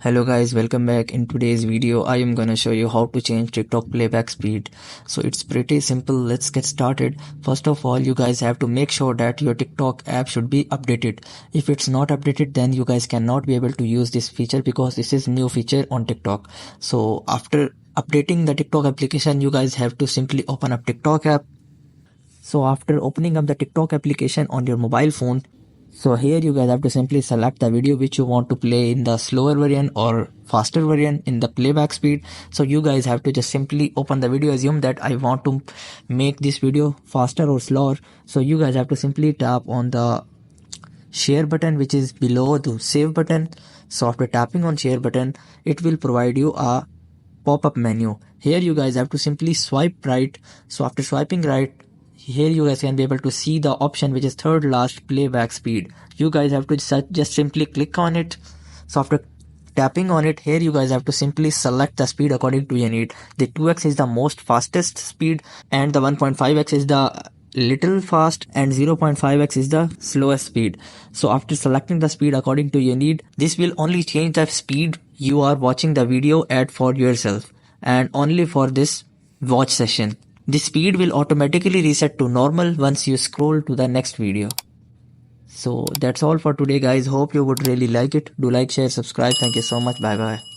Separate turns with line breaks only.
Hello guys, welcome back. In today's video I am gonna show you how to change TikTok playback speed. So it's pretty simple. Let's get started. First of all, you guys have to make sure that your TikTok app should be updated. If it's not updated, then you guys cannot be able to use this feature because this is new feature on TikTok. So after updating the TikTok application, you guys have to simply open up TikTok app. So after opening up the TikTok application on your mobile phone, so here you guys have to simply select the video which you want to play in the slower variant or faster variant in the playback speed. So you guys have to just simply open the video, assume that I want to make this video faster or slower. So you guys have to simply tap on the share button which is below the save button. So after tapping on share button, it will provide you a pop-up menu. Here you guys have to simply swipe right. So after swiping right, here you guys can be able to see the option which is third last playback speed. You guys have to just simply click on it. So after tapping on it, here you guys have to simply select the speed according to your need. The 2x is the most fastest speed and the 1.5x is the little fast and 0.5x is the slowest speed. So after selecting the speed according to your need, this will only change the speed you are watching the video at for yourself and only for this watch session. The speed will automatically reset to normal once you scroll to the next video. So that's all for today guys. Hope you would really like it. Do like, share, subscribe. Thank you so much. Bye bye.